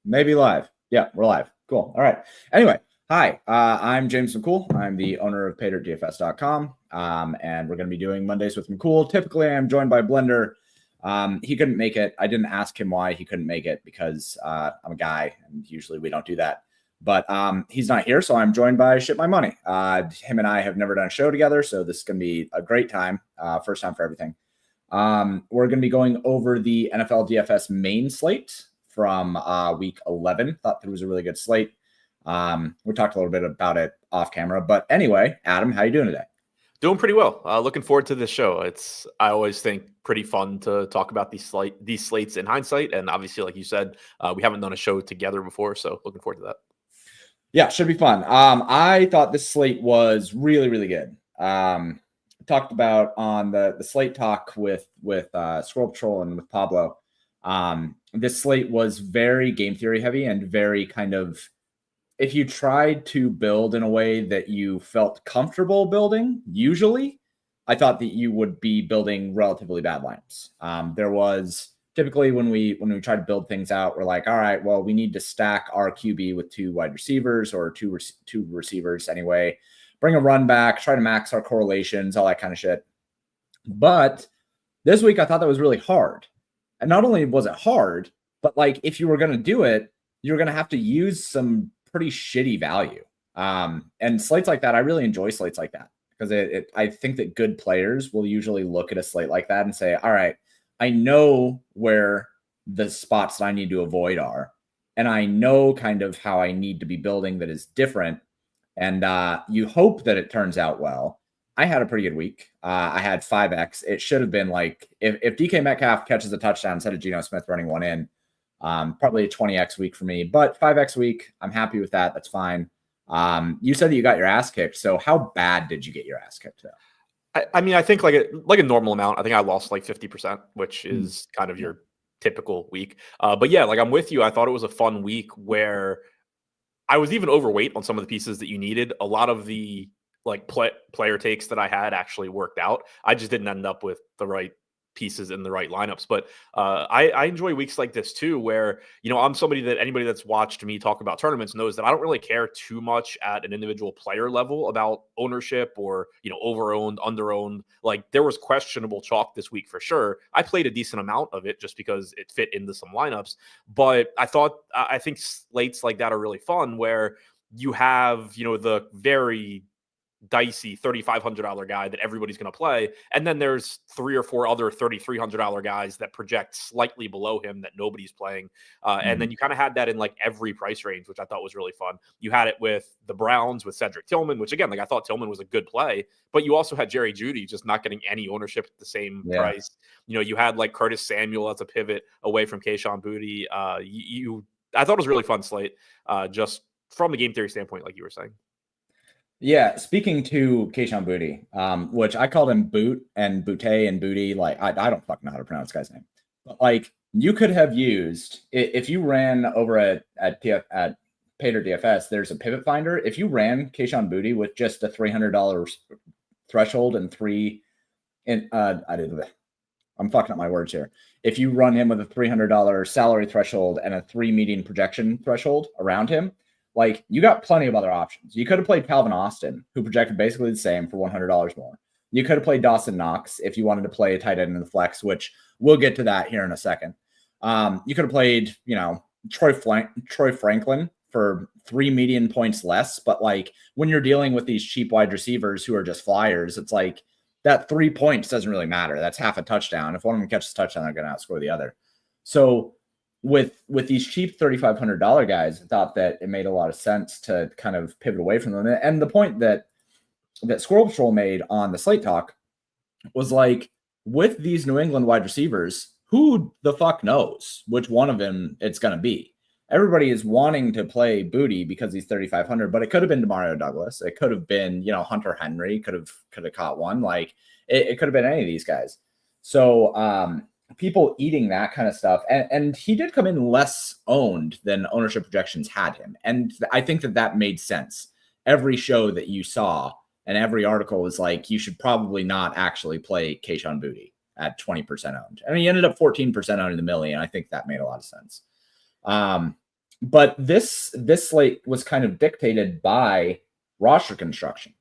Maybe live. Yeah, we're live. Cool. All right. Anyway, hi, I'm James McCool. I'm the owner of PayDirtDFS.com, and we're going to be doing Mondays with McCool. Typically, I'm joined by Blender. He couldn't make it. I didn't ask him why he couldn't make it because I'm a guy, and usually we don't do that. But he's not here, so I'm joined by ShipMyMoney. Him and I have never done a show together, so this is going to be a great time. First time for everything. We're going to be going over the NFL DFS main slate from week 11. Thought it was a really good slate. We talked a little bit about it off camera, but anyway, Adam, how you doing today? Doing pretty well. Looking forward to this show. I always think pretty fun to talk about these slates in hindsight. And obviously, like you said, we haven't done a show together before, so looking forward to that. Yeah, should be fun. I thought this slate was really, really good. Talked about on the slate talk with Scroll Patrol and with Pablo. This slate was very game theory heavy and very kind of, if you tried to build in a way that you felt comfortable building, usually I thought that you would be building relatively bad lineups. There was typically when we try to build things out, we're like, all right, well, we need to stack our QB with two wide receivers or two receivers anyway. Bring a run back, try to max our correlations, all that kind of shit. But this week, I thought that was really hard. And not only was it hard, but like if you were going to do it, you're going to have to use some pretty shitty value. And slates like that, I really enjoy slates like that because I think that good players will usually look at a slate like that and say, all right, I know where the spots that I need to avoid are. And I know kind of how I need to be building that is different. And you hope that it turns out well. I had a pretty good week. I had 5X. It should have been like, if DK Metcalf catches a touchdown instead of Geno Smith running one in, probably a 20X week for me. But 5X week, I'm happy with that. That's fine. You said that you got your ass kicked. So how bad did you get your ass kicked though? I mean, I think like a normal amount. I think I lost like 50%, which is kind of your typical week. But yeah, like I'm with you. I thought it was a fun week where I was even overweight on some of the pieces that you needed. A lot of the like player takes that I had actually worked out. I just didn't end up with the right pieces in the right lineups. But I enjoy weeks like this too, where, you know, I'm somebody that anybody that's watched me talk about tournaments knows that I don't really care too much at an individual player level about ownership or, you know, over-owned, under-owned. Like there was questionable chalk this week for sure. I played a decent amount of it just because it fit into some lineups. But I think slates like that are really fun where you have, you know, the very dicey $3,500 guy that everybody's going to play. And then there's 3 or 4 other $3,300 guys that project slightly below him that nobody's playing. And then you kind of had that in like every price range, which I thought was really fun. You had it with the Browns with Cedric Tillman, which again, like I thought Tillman was a good play, but you also had Jerry Jeudy just not getting any ownership at the same price. You know, you had like Curtis Samuel as a pivot away from Kayshon Boutte. I thought it was a really fun slate, just from the game theory standpoint, like you were saying. Yeah, speaking to Kayshon Boutte, which I called him Boot and Boutte and Booty. Like, I don't fucking know how to pronounce this guy's name. But like, you could have used, if you ran over at Paydirt DFS, there's a pivot finder. If you ran Kayshon Boutte with just a $300 threshold and I'm fucking up my words here. If you run him with a $300 salary threshold and a 3 median projection threshold around him, like you got plenty of other options. You could have played Calvin Austin, who projected basically the same for $100 more. You could have played Dawson Knox if you wanted to play a tight end in the flex, which we'll get to that here in a second. You could have played, you know, Troy Franklin for 3 median points less. But like when you're dealing with these cheap wide receivers who are just flyers, it's like that 3 points doesn't really matter. That's half a touchdown. If one of them catches a touchdown, they're going to outscore the other. So with these cheap $3,500 guys, I thought that it made a lot of sense to kind of pivot away from them. And the point that Squirrel Patrol made on the Slate Talk was like, with these New England wide receivers, who the fuck knows which one of them it's going to be? Everybody is wanting to play Booty because he's 3,500, but it could have been Demario Douglas. It could have been, you know, Hunter Henry could have caught one. Like it could have been any of these guys. So, people eating that kind of stuff. And he did come in less owned than ownership projections had him. And I think that made sense. Every show that you saw and every article was like, you should probably not actually play Kayshon Boutte at 20% owned. I mean, he ended up 14% owned in the million. I think that made a lot of sense. But this slate was kind of dictated by roster construction.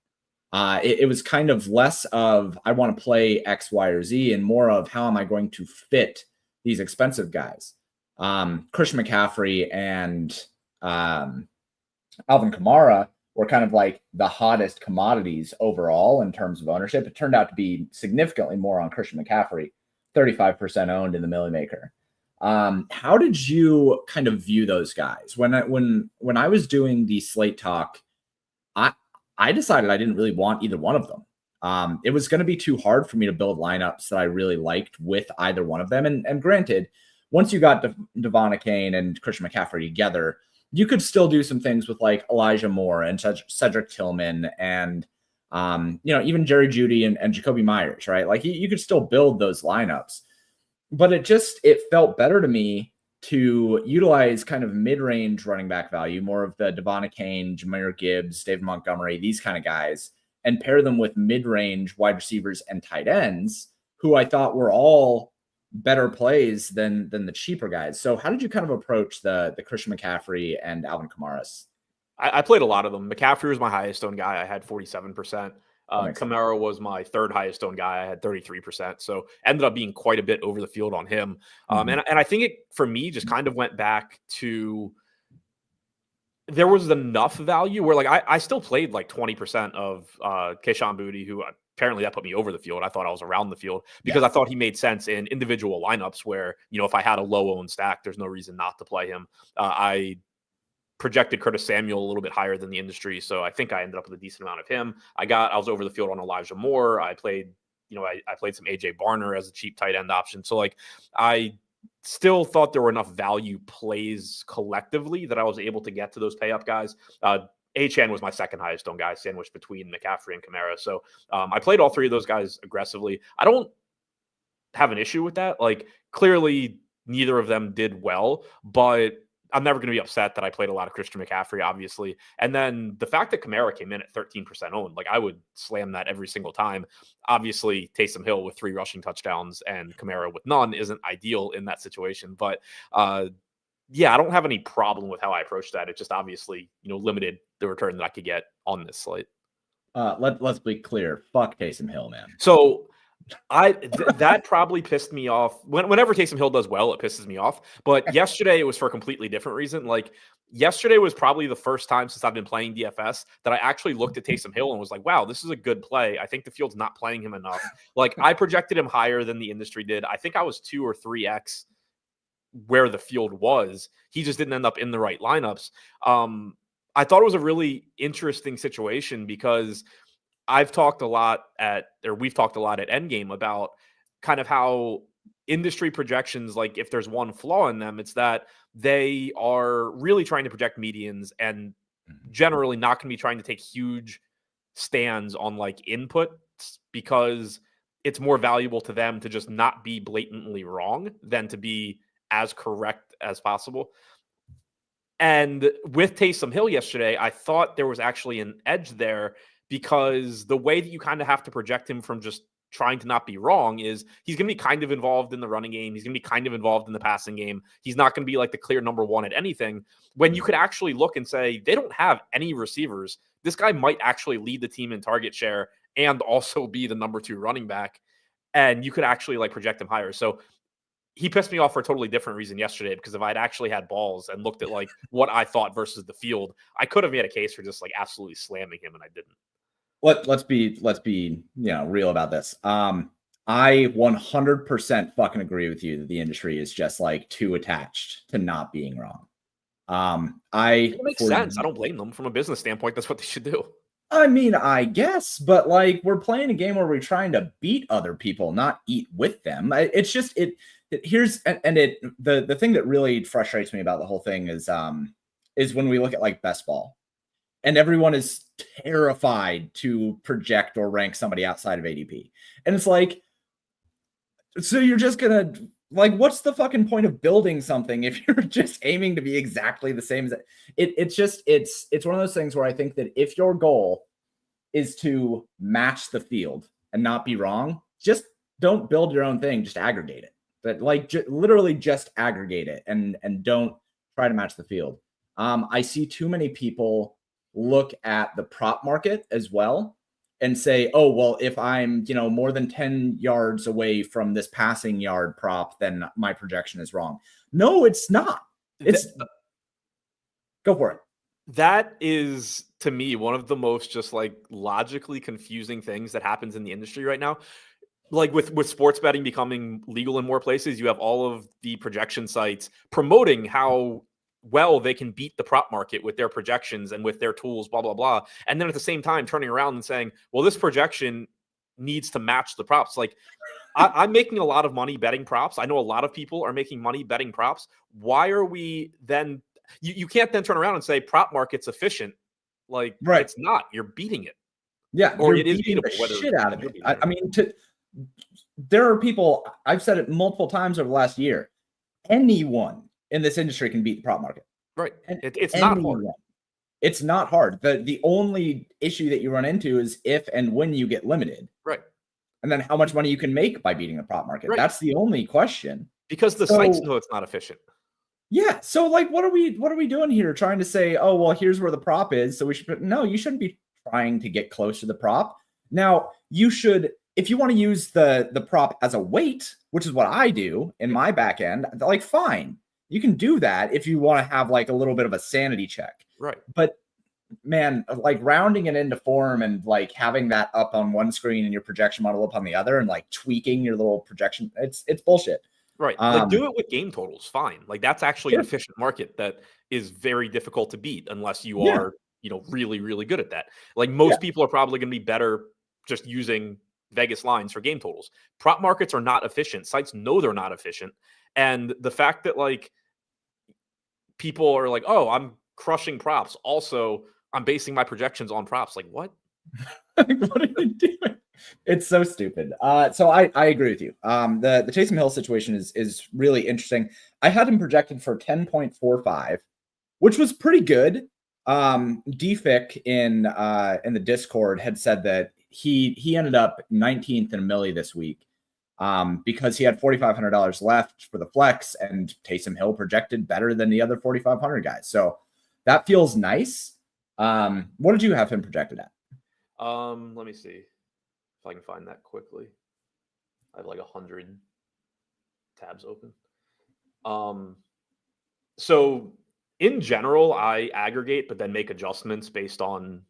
It was kind of less of I want to play X, Y, or Z, and more of how am I going to fit these expensive guys. Christian McCaffrey and Alvin Kamara were kind of like the hottest commodities overall in terms of ownership. It turned out to be significantly more on Christian McCaffrey, 35% owned in the Millie Maker. How did you kind of view those guys? When I was doing the slate talk, I decided I didn't really want either one of them. It was going to be too hard for me to build lineups that I really liked with either one of them. And granted, once you got Devon Achane and Christian McCaffrey together, you could still do some things with like Elijah Moore and Cedric Tillman and even Jerry Jeudy and Jacoby Myers, right? Like you could still build those lineups. But it felt better to me to utilize kind of mid-range running back value, more of the Devon Achane, Jahmyr Gibbs, David Montgomery, these kind of guys, and pair them with mid-range wide receivers and tight ends, who I thought were all better plays than the cheaper guys. So how did you kind of approach the Christian McCaffrey and Alvin Kamara's? I played a lot of them. McCaffrey was my highest owned guy. I had 47%. Kamara was my third highest owned guy. I had 33%. So ended up being quite a bit over the field on him. And I think it, for me, just kind of went back to there was enough value where like I still played like 20% of Kayshon Boutte, who apparently that put me over the field. I thought I was around the field because I thought he made sense in individual lineups where, if I had a low owned stack, there's no reason not to play him. I projected Curtis Samuel a little bit higher than the industry. So I think I ended up with a decent amount of him. I was over the field on Elijah Moore. I played, I played some AJ Barner as a cheap tight end option. So like I still thought there were enough value plays collectively that I was able to get to those pay up guys. Achane was my second highest owned guy, sandwiched between McCaffrey and Kamara. So I played all three of those guys aggressively. I don't have an issue with that. Like clearly neither of them did well, but I'm never going to be upset that I played a lot of Christian McCaffrey, obviously. And then the fact that Kamara came in at 13% owned, like I would slam that every single time. Obviously, Taysom Hill with 3 rushing touchdowns and Kamara with none isn't ideal in that situation. But I don't have any problem with how I approached that. It just obviously, limited the return that I could get on this slate. Let's be clear. Fuck Taysom Hill, man. So that probably pissed me off. Whenever Taysom Hill does well, it pisses me off. But yesterday it was for a completely different reason. Like yesterday was probably the first time since I've been playing DFS that I actually looked at Taysom Hill and was like, wow, this is a good play. I think the field's not playing him enough. Like I projected him higher than the industry did. I think I was 2 or 3x where the field was. He just didn't end up in the right lineups. I thought it was a really interesting situation because we've talked a lot at Endgame about kind of how industry projections, like if there's one flaw in them, it's that they are really trying to project medians and generally not going to be trying to take huge stands on like inputs because it's more valuable to them to just not be blatantly wrong than to be as correct as possible. And with Taysom Hill yesterday, I thought there was actually an edge there because the way that you kind of have to project him from just trying to not be wrong is he's going to be kind of involved in the running game. He's going to be kind of involved in the passing game. He's not going to be like the clear number one at anything when you could actually look and say, they don't have any receivers. This guy might actually lead the team in target share and also be the number 2 running back. And you could actually like project him higher. So he pissed me off for a totally different reason yesterday, because if I'd actually had balls and looked at like what I thought versus the field, I could have made a case for just like absolutely slamming him, and I didn't. Let's be real about this. I 100% fucking agree with you that the industry is just like too attached to not being wrong. It makes sense. I don't blame them from a business standpoint. That's what they should do. I mean, I guess, but like we're playing a game where we're trying to beat other people, not eat with them. It's just the thing that really frustrates me about the whole thing is when we look at like best ball. And everyone is terrified to project or rank somebody outside of ADP. And it's like, so you're just going to, like, what's the fucking point of building something if you're just aiming to be exactly the same as it? It's one of those things where I think that if your goal is to match the field and not be wrong, just don't build your own thing, just aggregate it. But like literally just aggregate it and don't try to match the field. I see too many people look at the prop market as well and say, oh, well, if I'm, more than 10 yards away from this passing yard prop, then my projection is wrong. No, it's not. Go for it. That is, to me, one of the most just like logically confusing things that happens in the industry right now. Like with sports betting becoming legal in more places, you have all of the projection sites promoting how well they can beat the prop market with their projections and with their tools, blah, blah, blah. And then at the same time, turning around and saying, well, this projection needs to match the props. Like I'm making a lot of money betting props. I know a lot of people are making money betting props. Why are we then, you can't then turn around and say prop market's efficient. Like, right. It's not, you're beating it. Yeah. Or it is beatable. Shit out of it. I mean, there are people, I've said it multiple times over the last year, anyone in this industry can beat the prop market. Right. It's not hard. It's not hard. The only issue that you run into is if and when you get limited. Right. And then how much money you can make by beating the prop market. Right. That's the only question. Because the sites know it's not efficient. Yeah. So like, what are we doing here? Trying to say, oh, well, here's where the prop is. So we should, no, you shouldn't be trying to get close to the prop. Now you should, if you want to use the prop as a weight, which is what I do in my back end, like, fine. You can do that if you want to have like a little bit of a sanity check. Right. But man, like rounding it into form and like having that up on one screen and your projection model up on the other and like tweaking your little projection, it's bullshit. Right. Like do it with game totals. Fine. Like that's actually an efficient market that is very difficult to beat unless you are, really, really good at that. Like most people are probably going to be better just using Vegas lines for game totals. Prop markets are not efficient. Sites know they're not efficient. And the fact that like people are like, oh, I'm crushing props. Also, I'm basing my projections on props. Like what? What are you doing? It's so stupid. So I agree with you. The Taysom Hill situation is really interesting. I had him projected for 10.45, which was pretty good. DFIC in the Discord had said that he ended up 19th in a milli this week because he had $4,500 left for the flex, and Taysom Hill projected better than the other 4,500 guys. So that feels nice. What did you have him projected at? Let me see if I can find that quickly. I have like 100 tabs open. So in general, I aggregate, but then make adjustments based on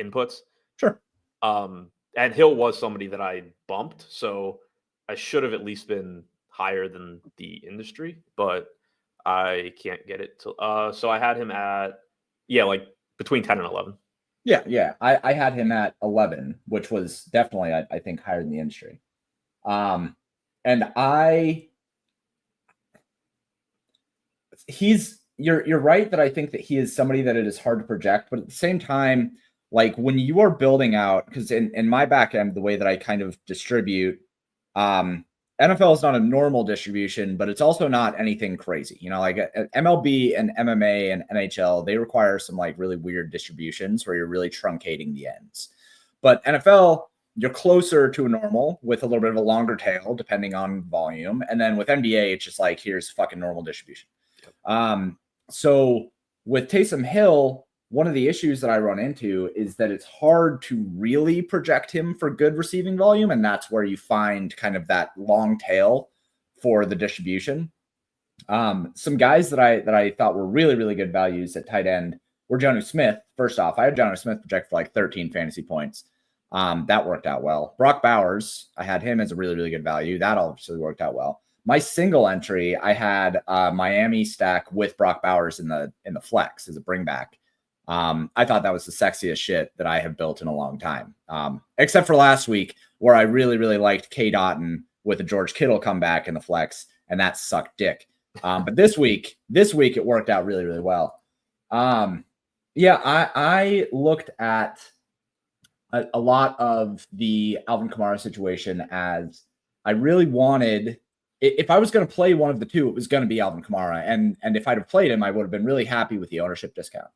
inputs. Sure. And Hill was somebody that I bumped, so I should have at least been higher than the industry, but I can't get it to. So I had him at, like between 10 and 11. Yeah. I had him at 11, which was definitely, I think, higher than the industry. And you're right that I think that he is somebody that it is hard to project, but at the same time, like when you are building out, because in my back end, the way that I kind of distribute, NFL is not a normal distribution, but it's also not anything crazy. Like MLB and MMA and NHL, they require some like really weird distributions where you're really truncating the ends. But NFL, you're closer to a normal with a little bit of a longer tail, depending on volume. And then with NBA, it's just like, here's fucking normal distribution. So with Taysom Hill, one of the issues that I run into is that it's hard to really project him for good receiving volume. And that's where you find kind of that long tail for the distribution. Some guys that I thought were really, really good values at tight end were Jonnu Smith. First off, I had Jonnu Smith project for like 13 fantasy points. That worked out well. Brock Bowers, I had him as a really, really good value. That obviously worked out well. My single entry, I had Miami stack with Brock Bowers in the flex as a bring back. I thought that was the sexiest shit that I have built in a long time. Except for last week where I really, really liked K. Dotton with a George Kittle comeback in the flex, and that sucked dick. But this week it worked out really, really well. I looked at a lot of the Alvin Kamara situation as I really wanted. If I was going to play one of the two, it was going to be Alvin Kamara. And if I'd have played him, I would have been really happy with the ownership discount.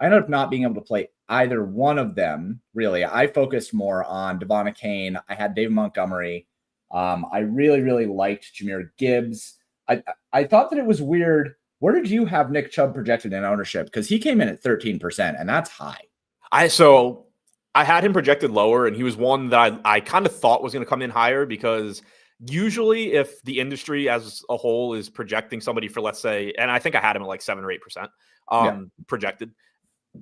I ended up not being able to play either one of them, really. I focused more on Devon Kane. I had David Montgomery. I really, really liked Jahmyr Gibbs. I thought that it was weird Where did you have Nick Chubb projected in ownership? Because he came in at 13%, and that's high. So I had him projected lower, and he was one that I kind of thought was going to come in higher, because usually if the industry as a whole is projecting somebody for, let's say, and I think I had him at like 7 or 8% projected.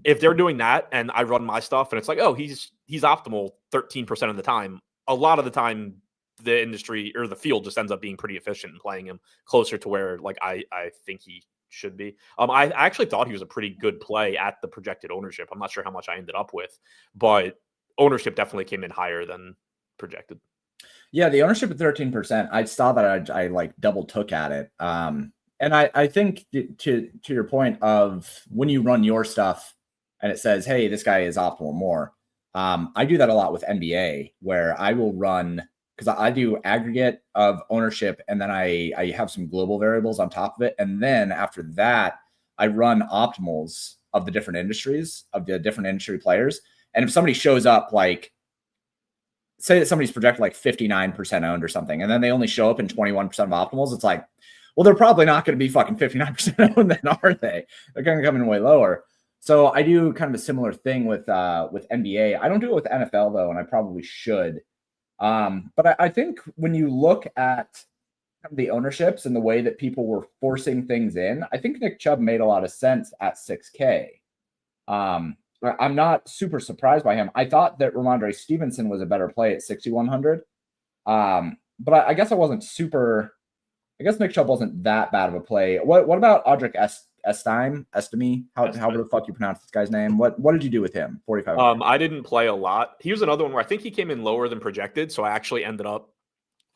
If they're doing that and I run my stuff and it's like, oh, he's optimal 13% of the time, a lot of the time the industry or the field just ends up being pretty efficient in playing him closer to where like I think he should be. I actually thought he was a pretty good play at the projected ownership. I'm not sure how much I ended up with, but ownership definitely came in higher than projected. Yeah, the ownership at 13%, I saw that I like double took at it. And I think to your point of when you run your stuff and it says, hey, this guy is optimal more. I do that a lot with NBA, where I will run, because I do aggregate of ownership, and then I have some global variables on top of it. And then after that, I run optimals of the different industries, of the different industry players. And if somebody shows up, like, say that somebody's projected like 59% owned or something, and then they only show up in 21% of optimals, it's like, well, they're probably not going to be fucking 59% owned then, are they? They're going to come in way lower. So I do kind of a similar thing with NBA. I don't do it with NFL though, and I probably should. But I think when you look at the ownerships and the way that people were forcing things in, I think Nick Chubb made a lot of sense at 6K. I'm not super surprised by him. I thought that Ramondre Stevenson was a better play at 6,100. But I guess I wasn't super. I guess Nick Chubb wasn't that bad of a play. What about Audric Estime? However the fuck you pronounce this guy's name. What did you do with him? 45. I didn't play a lot. He was another one where I think he came in lower than projected, so I actually ended up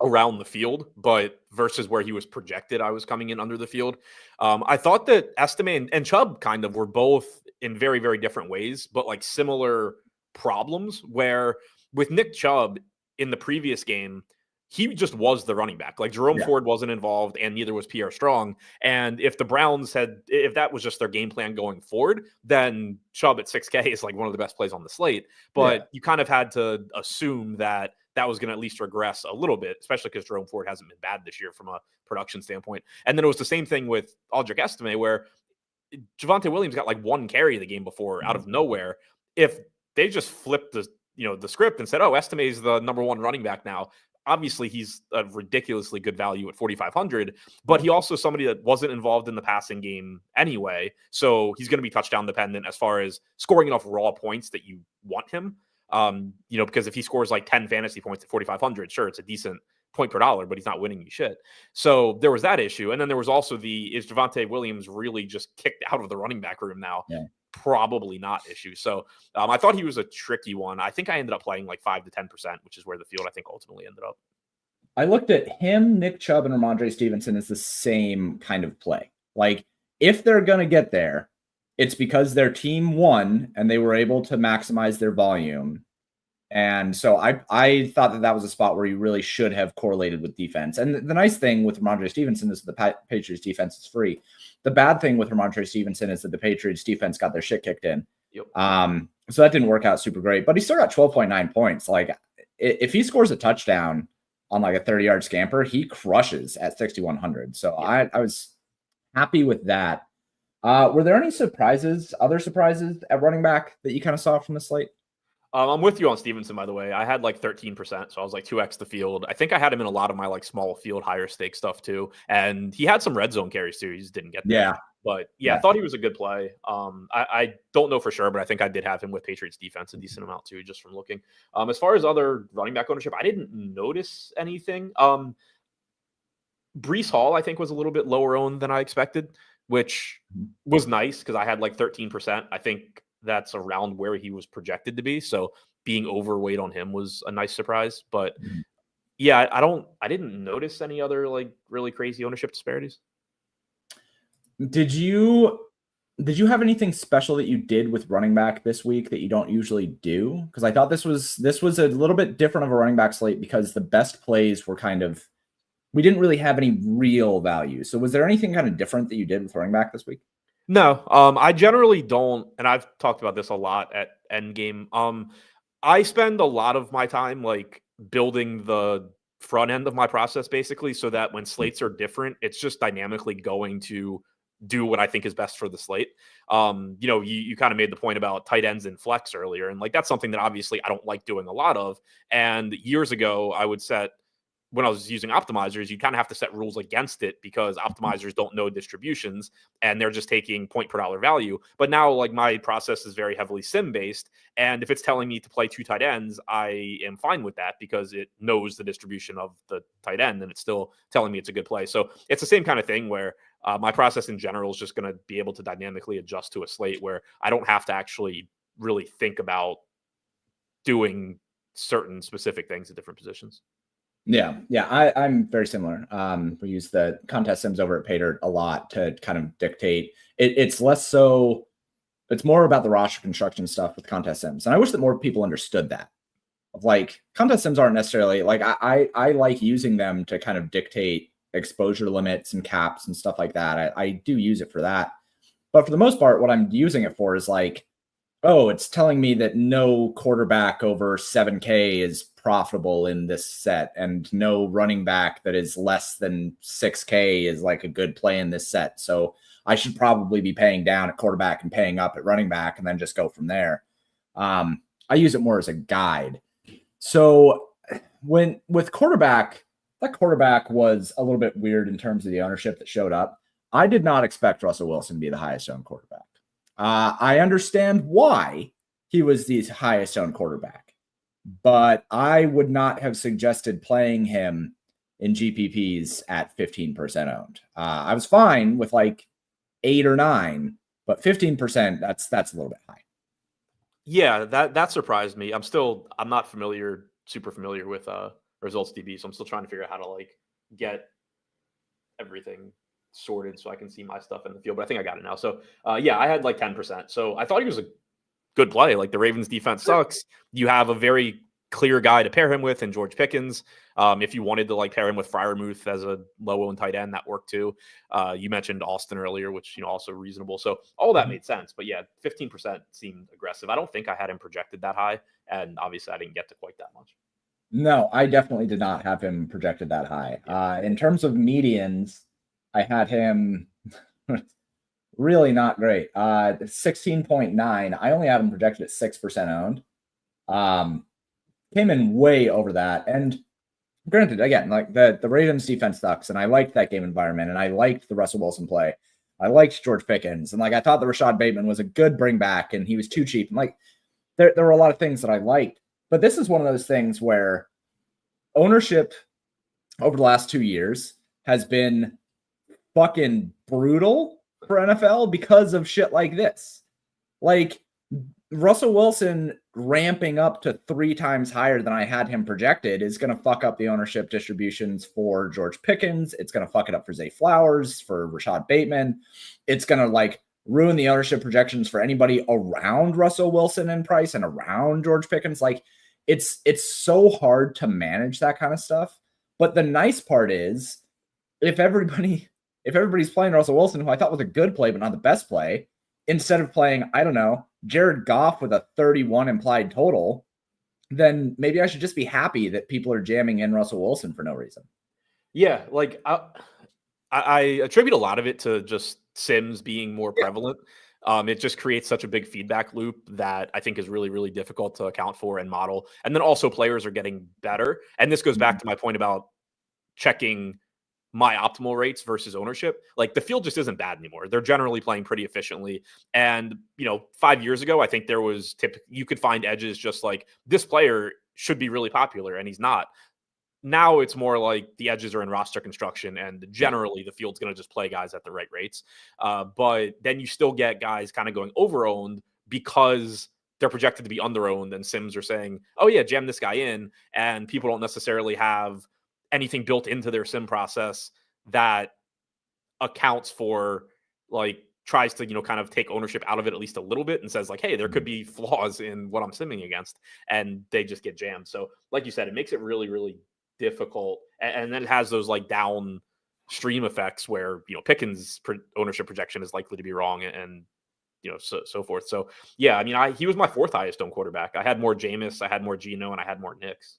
around the field, but versus where he was projected, I was coming in under the field. I thought that Estime and Chubb kind of were both in very, very different ways, but like similar problems, where with Nick Chubb in the previous game, he just was the running back. Like Jerome Ford wasn't involved, and neither was Pierre Strong. And if the Browns if that was just their game plan going forward, then Chubb at 6K is like one of the best plays on the slate. But you kind of had to assume that was going to at least regress a little bit, especially because Jerome Ford hasn't been bad this year from a production standpoint. And then it was the same thing with Audric Estime, where Javonte Williams got like one carry the game before out of nowhere. If they just flipped the script and said, oh, Estime is the number one running back now, obviously he's a ridiculously good value at 4,500, but he also somebody that wasn't involved in the passing game anyway. So he's going to be touchdown dependent as far as scoring enough raw points that you want him. Because if he scores like 10 fantasy points at 4,500, sure, it's a decent point per dollar, but he's not winning you shit. So there was that issue. And then there was also is Javonte Williams really just kicked out of the running back room now? Yeah. Probably not issue. So I thought he was a tricky one. I think I ended up playing like 5 to 10%, which is where the field I think ultimately ended up. I looked at him, Nick Chubb, and Ramondre Stevenson as the same kind of play. Like, if they're going to get there, it's because their team won and they were able to maximize their volume. And so I thought that was a spot where you really should have correlated with defense. And the nice thing with Ramondre Stevenson is the Patriots defense is free. The bad thing with Ramondre Stevenson is that the Patriots defense got their shit kicked in. Yep. So that didn't work out super great, but he still got 12.9 points. Like, if he scores a touchdown on like a 30-yard scamper, he crushes at 6,100. So yeah. I was happy with that. Were there any other surprises at running back that you kind of saw from the slate? I'm with you on Stevenson, by the way. I had like 13%, so I was like 2x the field. I think I had him in a lot of my like small field, higher stake stuff too. And he had some red zone carries too. He just didn't get there. Yeah. But yeah, I thought he was a good play. I don't know for sure, but I think I did have him with Patriots defense a decent amount too, just from looking. As far as other running back ownership, I didn't notice anything. Breece Hall, I think, was a little bit lower owned than I expected, which was nice because I had like 13%. I think that's around where he was projected to be. So being overweight on him was a nice surprise. But yeah, I didn't notice any other like really crazy ownership disparities. Did you have anything special that you did with running back this week that you don't usually do? Because I thought this was a little bit different of a running back slate because the best plays were we didn't really have any real value. So was there anything kind of different that you did with running back this week? No, I generally don't, and I've talked about this a lot at Endgame. I spend a lot of my time like building the front end of my process basically so that when slates are different, it's just dynamically going to do what I think is best for the slate. You kind of made the point about tight ends and flex earlier. And like, that's something that obviously I don't like doing a lot of. And years ago, when I was using optimizers, you kind of have to set rules against it because optimizers don't know distributions and they're just taking point per dollar value. But now, like, my process is very heavily sim based. And if it's telling me to play 2 tight ends, I am fine with that because it knows the distribution of the tight end and it's still telling me it's a good play. So it's the same kind of thing where my process in general is just going to be able to dynamically adjust to a slate where I don't have to actually really think about doing certain specific things at different positions. Yeah, I'm very similar. We use the contest sims over at Paydirt a lot to kind of dictate. It's less so, it's more about the roster construction stuff with contest sims. And I wish that more people understood that. Like, contest sims aren't necessarily, like, I like using them to kind of dictate exposure limits and caps and stuff like that. I do use it for that. But for the most part, what I'm using it for is like, oh, it's telling me that no quarterback over 7K is profitable in this set, and no running back that is less than 6K is like a good play in this set. So I should probably be paying down at quarterback and paying up at running back and then just go from there. I use it more as a guide. So with quarterback, that quarterback was a little bit weird in terms of the ownership that showed up. I did not expect Russell Wilson to be the highest owned quarterback. I understand why he was the highest owned quarterback, but I would not have suggested playing him in GPPs at 15% owned. I was fine with like 8 or 9, but 15%, that's a little bit high. Yeah, that surprised me. I'm not super familiar with results DB, so I'm still trying to figure out how to like get everything sorted so I can see my stuff in the field, but I think I got it now. So yeah, I had like 10%. So I thought he was a good play. Like, the Ravens defense sucks. You have a very clear guy to pair him with in George Pickens. If you wanted to like pair him with Freiermuth as a low-owned tight end, that worked too. You mentioned Austin earlier, which, also reasonable. So all that made sense. But yeah, 15% seemed aggressive. I don't think I had him projected that high. And obviously I didn't get to quite that much. No, I definitely did not have him projected that high. In terms of medians, I had him really not great. 16.9. I only had him projected at 6% owned. Came in way over that. And granted, again, like the Ravens defense sucks, and I liked that game environment, and I liked the Russell Wilson play. I liked George Pickens, and like I thought the Rashad Bateman was a good bring back, and he was too cheap. And like there were a lot of things that I liked. But this is one of those things where ownership over the last 2 years has been fucking brutal for NFL because of shit like this. Like, Russell Wilson ramping up to 3 times higher than I had him projected is going to fuck up the ownership distributions for George Pickens. It's going to fuck it up for Zay Flowers, for Rashad Bateman. It's going to like ruin the ownership projections for anybody around Russell Wilson in price and around George Pickens. Like, it's so hard to manage that kind of stuff. But the nice part is, if everybody's playing Russell Wilson, who I thought was a good play but not the best play, instead of playing, I don't know, Jared Goff with a 31 implied total, then maybe I should just be happy that people are jamming in Russell Wilson for no reason. Yeah, like I attribute a lot of it to just sims being more prevalent. It just creates such a big feedback loop that I think is really, really difficult to account for and model. And then also players are getting better. And this goes back to my point about checking my optimal rates versus ownership. Like, the field just isn't bad anymore. They're generally playing pretty efficiently. And, 5 years ago, I think there was you could find edges just like, this player should be really popular and he's not. Now it's more like the edges are in roster construction, and generally the field's going to just play guys at the right rates. But then you still get guys kind of going over-owned because they're projected to be under-owned, and sims are saying, oh yeah, jam this guy in, and people don't necessarily have anything built into their sim process that accounts for, like, tries to, kind of take ownership out of it at least a little bit and says like, hey, there could be flaws in what I'm simming against, and they just get jammed. So like you said, it makes it really, really difficult. And then it has those like downstream effects where, Pickens ownership projection is likely to be wrong, and so forth. So yeah, I mean, he was my 4th highest owned quarterback. I had more Jameis, I had more Geno, and I had more Knicks.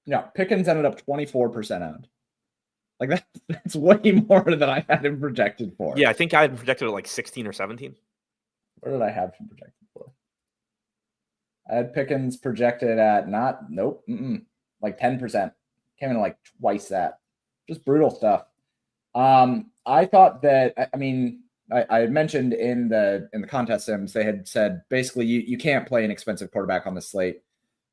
Yeah, Pickens ended up 24% owned. Like that's way more than I had him projected for. Yeah, I think I had projected at like 16 or 17. What did I have him projected for? I had Pickens projected at like 10%. Came in like twice that. Just brutal stuff. I thought that, I mean, I mentioned in the contest sims, they had said basically you can't play an expensive quarterback on the slate.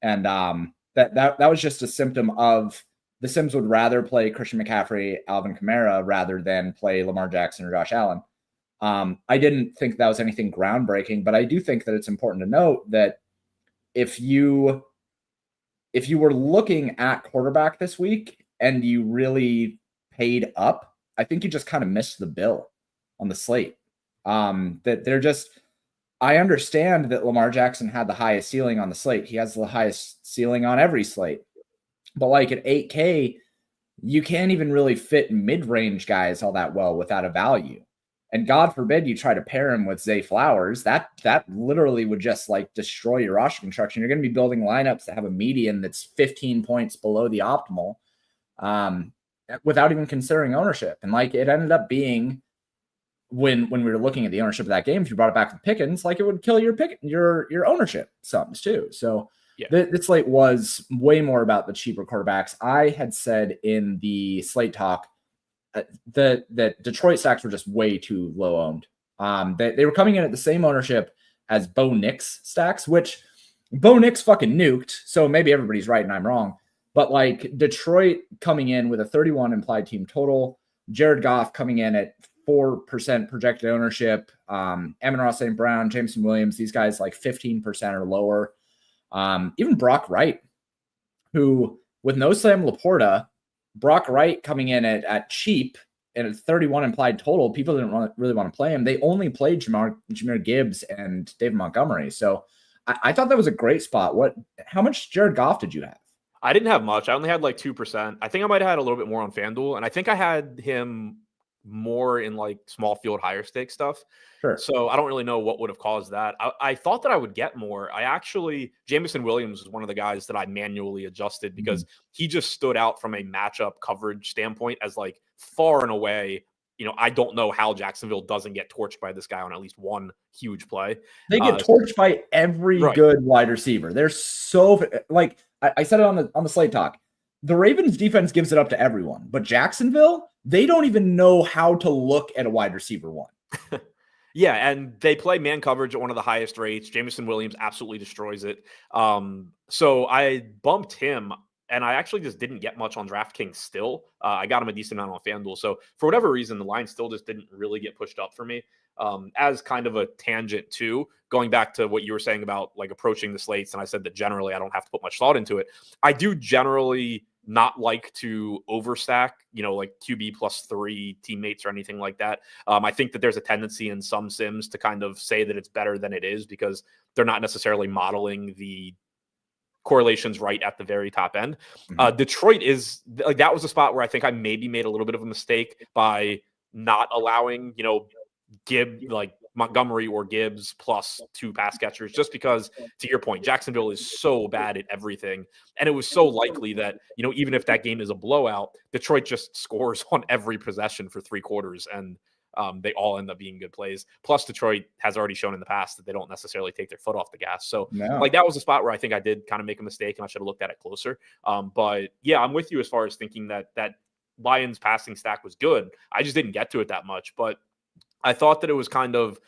And that was just a symptom of the sims would rather play Christian McCaffrey, Alvin Kamara, rather than play Lamar Jackson or Josh Allen. I didn't think that was anything groundbreaking, but I do think that it's important to note that if you were looking at quarterback this week and you really paid up, I think you just kind of missed the bill on the slate. That they're just, I understand that Lamar Jackson had the highest ceiling on the slate. He has the highest ceiling on every slate. But like at 8K, you can't even really fit mid-range guys all that well without a value. And God forbid you try to pair him with Zay Flowers. That literally would just like destroy your roster construction. You're going to be building lineups that have a median that's 15 points below the optimal, without even considering ownership. And like it ended up being when we were looking at the ownership of that game, if you brought it back to Pickens, like it would kill your ownership sums too. So yeah, the slate was way more about the cheaper quarterbacks. I had said in the slate talk that Detroit stacks were just way too low owned. They were coming in at the same ownership as Bo Nix stacks, which Bo Nix fucking nuked. So maybe everybody's right and I'm wrong. But like Detroit coming in with a 31 implied team total, Jared Goff coming in at 4% projected ownership, Amon-Ra St. Brown, Jameson Williams, these guys like 15% or lower. Even Brock Wright, who with no Sam Laporta, Brock Wright coming in at cheap and at 31 implied total, people didn't really want to play him. They only played Jahmyr Gibbs and David Montgomery. So I thought that was a great spot. How much Jared Goff did you have? I didn't have much. I only had like 2%. I think I might have had a little bit more on FanDuel, and I think I had him more in like small field, higher stake stuff. Sure. So I don't really know what would have caused that. I thought that I would get more. Jameson Williams was one of the guys that I manually adjusted because he just stood out from a matchup coverage standpoint as like far and away. I don't know how Jacksonville doesn't get torched by this guy on at least one huge play. They get torched by every good wide receiver. They're so like I said it on the slate talk. The Ravens defense gives it up to everyone, but Jacksonville, they don't even know how to look at a wide receiver one. Yeah, and they play man coverage at one of the highest rates. Jameson Williams absolutely destroys it. So I bumped him, and I actually just didn't get much on DraftKings still. I got him a decent amount on FanDuel. So for whatever reason, the line still just didn't really get pushed up for me. As kind of a tangent too, going back to what you were saying about like approaching the slates, and I said that generally I don't have to put much thought into it. I do generally not like to overstack, like QB +3 teammates or anything like that. I think that there's a tendency in some sims to kind of say that it's better than it is because they're not necessarily modeling the correlations right at the very top end. Detroit is like, that was a spot where I think I maybe made a little bit of a mistake by not allowing, like Montgomery or Gibbs +2 pass catchers, just because, to your point, Jacksonville is so bad at everything. And it was so likely that, even if that game is a blowout, Detroit just scores on every possession for 3 quarters. And they all end up being good plays. Plus, Detroit has already shown in the past that they don't necessarily take their foot off the gas. So, like, that was a spot where I think I did kind of make a mistake and I should have looked at it closer. But yeah, I'm with you as far as thinking that Lions passing stack was good. I just didn't get to it that much. But I thought that it was kind of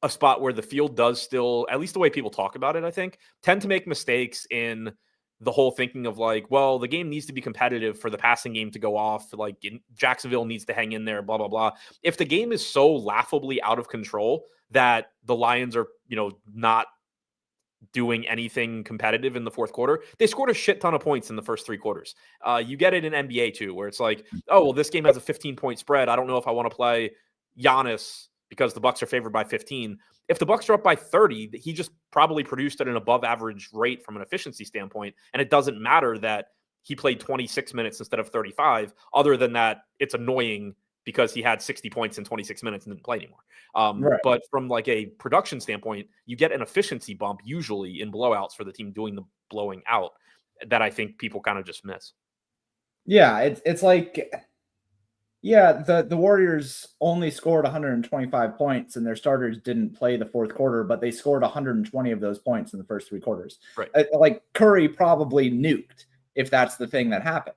a spot where the field does still, at least the way people talk about it, I think, tend to make mistakes in the whole thinking of like, well, the game needs to be competitive for the passing game to go off. Like Jacksonville needs to hang in there, blah, blah, blah. If the game is so laughably out of control that the Lions are, not doing anything competitive in the fourth quarter, they scored a shit ton of points in the first 3 quarters. You get it in NBA too, where it's like, oh, well, this game has a 15-point spread. I don't know if I want to play Giannis because the Bucks are favored by 15. If the Bucks are up by 30, he just probably produced at an above average rate from an efficiency standpoint. And it doesn't matter that he played 26 minutes instead of 35. Other than that, it's annoying because he had 60 points in 26 minutes and didn't play anymore. Right. But from like a production standpoint, you get an efficiency bump usually in blowouts for the team doing the blowing out that I think people kind of just miss. Yeah, it's like Yeah, the Warriors only scored 125 points, and their starters didn't play the fourth quarter, but they scored 120 of those points in the first three quarters. Right. Like Curry probably nuked if that's the thing that happened.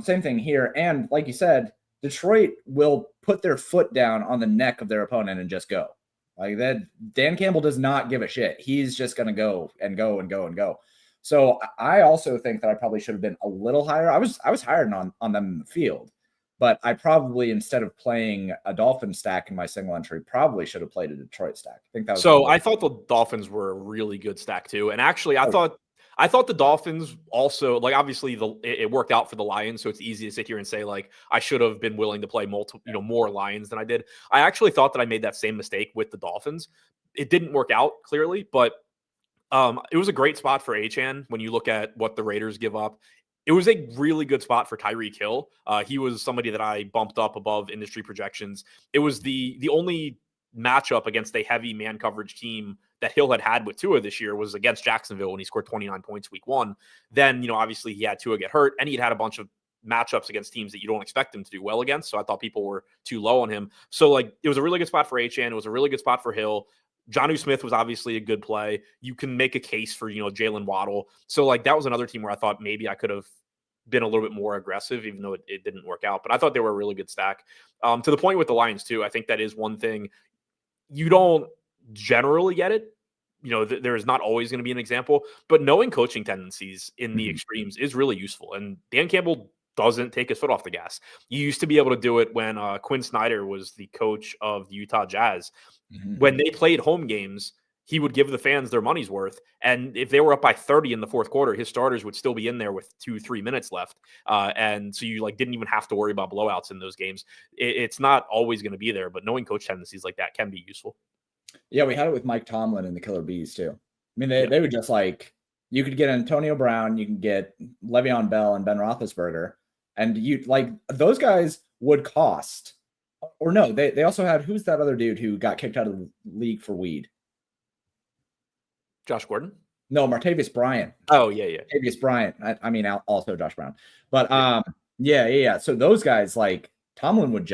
Same thing here. And like you said, Detroit will put their foot down on the neck of their opponent and just go. Like that, Dan Campbell does not give a shit. He's just going to go and go and go and go. So I also think that I probably should have been a little higher. I was higher on them in the field, but I probably, instead of playing a Dolphin stack in my single entry, probably should have played a Detroit stack. I think that was so. I thought the Dolphins were a really good stack too, and actually, I thought the Dolphins also, like, obviously it worked out for the Lions, so it's easy to sit here and say like I should have been willing to play more Lions than I did. I actually thought that I made that same mistake with the Dolphins. It didn't work out clearly, but it was a great spot for Achane when you look at what the Raiders give up. It was a really good spot for Tyreek Hill. He was somebody that I bumped up above industry projections. It was the only matchup against a heavy man coverage team that Hill had with Tua this year was against Jacksonville when he scored 29 points week one. Then, obviously he had Tua get hurt, and he'd had a bunch of matchups against teams that you don't expect him to do well against. So I thought people were too low on him. So like it was a really good spot for Achane. It was a really good spot for Hill. Jonnu Smith was obviously a good play. You can make a case for, Jalen Waddle. So like that was another team where I thought maybe I could have been a little bit more aggressive, even though it didn't work out. But I thought they were a really good stack. To the point with the Lions too, I think that is one thing you don't generally get it. There is not always going to be an example, but knowing coaching tendencies in the extremes is really useful. And Dan Campbell doesn't take his foot off the gas. You used to be able to do it when Quinn Snyder was the coach of the Utah Jazz. When they played home games, he would give the fans their money's worth. And if they were up by 30 in the fourth quarter, his starters would still be in there with 2-3 minutes left. And so you didn't even have to worry about blowouts in those games. It's not always going to be there, but knowing coach tendencies like that can be useful. Yeah, we had it with Mike Tomlin and the Killer Bees too. I mean, they would just you could get Antonio Brown, you can get Le'Veon Bell and Ben Roethlisberger, and those guys would cost. Or no, they also had, who's that other dude who got kicked out of the league for weed? Josh Gordon? No, Martavis Bryant. Oh, yeah. Martavis Bryant. I mean, also Josh Brown. But yeah. So those guys, Tomlin would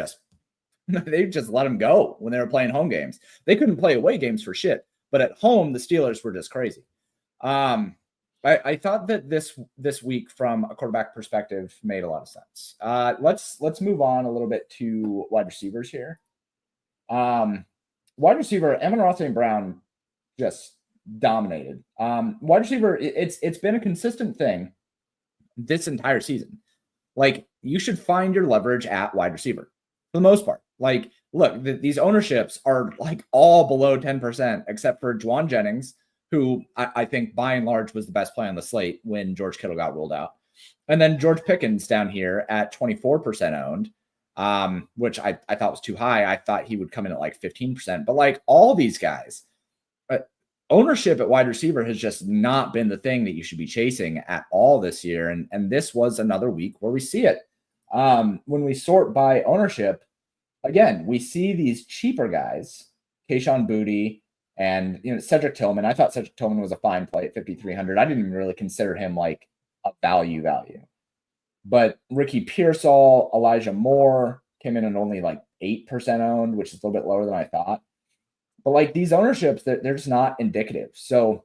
they'd just let them go when they were playing home games. They couldn't play away games for shit. But at home, the Steelers were just crazy. I thought that this week, from a quarterback perspective, made a lot of sense. Let's move on a little bit to wide receivers here. Wide receiver, Amon-Ra St. Brown just dominated. Wide receiver, it's been a consistent thing this entire season. You should find your leverage at wide receiver for the most part. Look, these ownerships are all below 10%, except for Juwan Jennings, who I think by and large was the best play on the slate when George Kittle got ruled out. And then George Pickens down here at 24% owned, which I thought was too high. I thought he would come in at 15%. But all these guys, ownership at wide receiver has just not been the thing that you should be chasing at all this year. And this was another week where we see it. When we sort by ownership, again, we see these cheaper guys, Kayshon Boutte and Cedric Tillman. I thought Cedric Tillman was a fine play at 5,300. I didn't even really consider him a value. But Ricky Pearsall, Elijah Moore came in at only 8% owned, which is a little bit lower than I thought. But these ownerships, they're just not indicative. So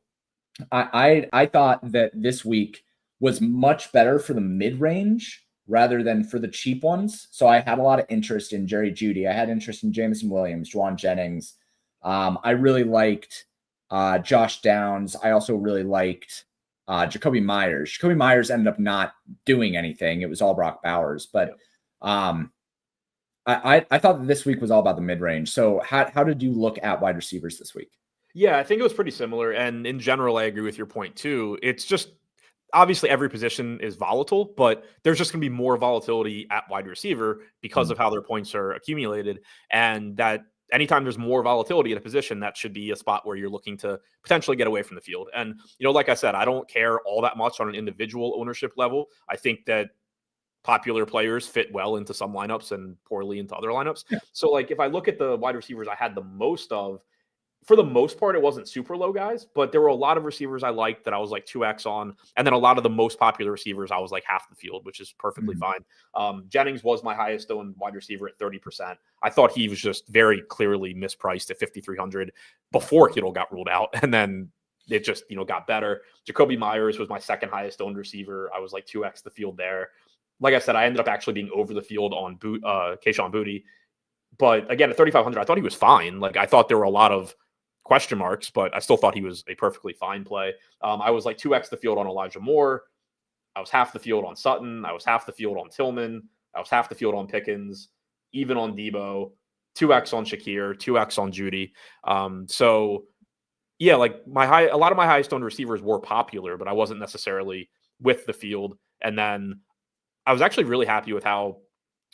I thought that this week was much better for the mid-range rather than for the cheap ones. So I had a lot of interest in Jerry Jeudy. I had interest in Jameson Williams, Juwan Jennings. I really liked Josh Downs. I also really liked Jacoby Myers. Jacoby Myers ended up not doing anything. It was all Brock Bowers. But I thought that this week was all about the mid-range. So how did you look at wide receivers this week? Yeah, I think it was pretty similar. And in general, I agree with your point too. It's just, obviously every position is volatile, but there's just going to be more volatility at wide receiver because of how their points are accumulated. And that anytime there's more volatility at a position, that should be a spot where you're looking to potentially get away from the field. And, like I said, I don't care all that much on an individual ownership level. I think that popular players fit well into some lineups and poorly into other lineups. Yeah. So if I look at the wide receivers I had the most of, for the most part, it wasn't super low guys, but there were a lot of receivers I liked that I was like 2x on. And then a lot of the most popular receivers, I was like half the field, which is perfectly fine. Jennings was my highest owned wide receiver at 30%. I thought he was just very clearly mispriced at 5,300 before Kittle got ruled out. And then it just, got better. Jacoby Myers was my second highest owned receiver. I was like 2x the field there. Like I said, I ended up actually being over the field on Kayshon Boutte. But again, at 3,500, I thought he was fine. Like I thought there were a lot of question marks, but I still thought he was a perfectly fine play. I was like 2x the field on Elijah Moore. I was half the field on Sutton. I was half the field on Tillman. I was half the field on Pickens, even on Debo, 2x on Shakir, 2x on Judy. So yeah, like a lot of my highest owned receivers were popular, but I wasn't necessarily with the field. And then I was actually really happy with how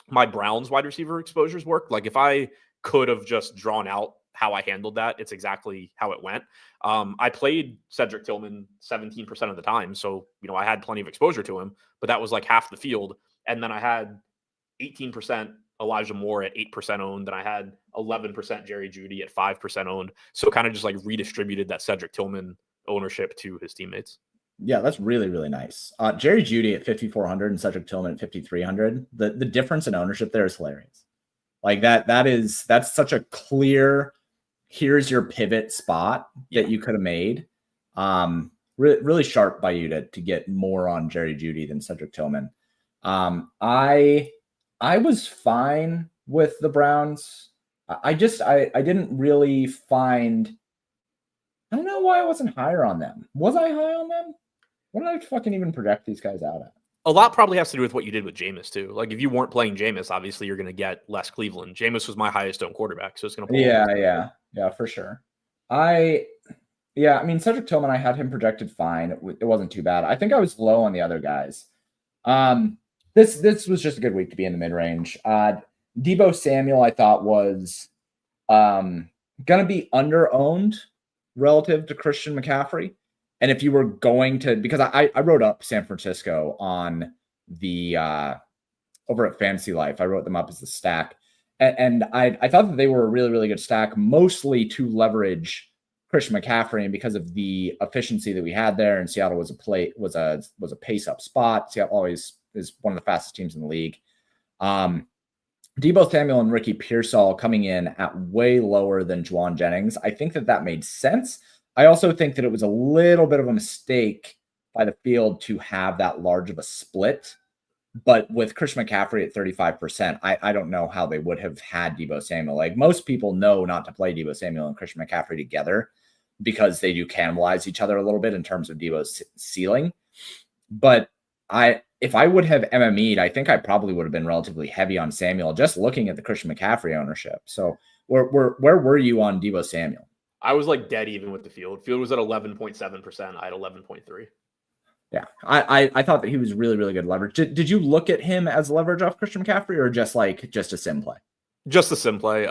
my Browns wide receiver exposures worked. Like if I could have just drawn out how I handled that, it's exactly how it went. I played Cedric Tillman 17% of the time. So, I had plenty of exposure to him, but that was like half the field. And then I had 18% Elijah Moore at 8% owned. And I had 11% Jerry Jeudy at 5% owned. So kind of just like redistributed that Cedric Tillman ownership to his teammates. Yeah, that's really, really nice. Jerry Jeudy at 5,400 and Cedric Tillman at 5,300. The difference in ownership there is hilarious. Like that's such a clear, here's your pivot spot that you could have made. Really sharp by you to get more on Jerry Jeudy than Cedric Tillman. I was fine with the Browns. I didn't really find. I don't know why I wasn't higher on them. Was I high on them? What did I fucking even project these guys out at? A lot probably has to do with what you did with Jameis too. Like if you weren't playing Jameis, obviously you're going to get less Cleveland. Jameis was my highest owned quarterback, so it's going to. Yeah, for sure. I mean Cedric Tillman, I had him projected fine. It wasn't too bad. I think I was low on the other guys. This was just a good week to be in the mid range. Debo Samuel, I thought was going to be under owned relative to Christian McCaffrey. And if you were going to, because I wrote up San Francisco on the over at Fantasy Life, I wrote them up as the stack, and I thought that they were a really, really good stack, mostly to leverage Christian McCaffrey, and because of the efficiency that we had there, and Seattle was a pace up spot. Seattle always is one of the fastest teams in the league. Debo Samuel and Ricky Pearsall coming in at way lower than Juwan Jennings. I think that made sense. I also think that it was a little bit of a mistake by the field to have that large of a split. But with Christian McCaffrey at 35%, I don't know how they would have had Debo Samuel. Like most people know not to play Debo Samuel and Christian McCaffrey together because they do cannibalize each other a little bit in terms of Debo's ceiling. But if I would have MME'd, I think I probably would have been relatively heavy on Samuel, just looking at the Christian McCaffrey ownership. So where were you on Debo Samuel? I was like dead even with the field. Field was at 11.7%. I had 11.3. Yeah, I thought that he was really, really good leverage. Did you look at him as leverage off Christian McCaffrey or just a sim play? Just a sim play.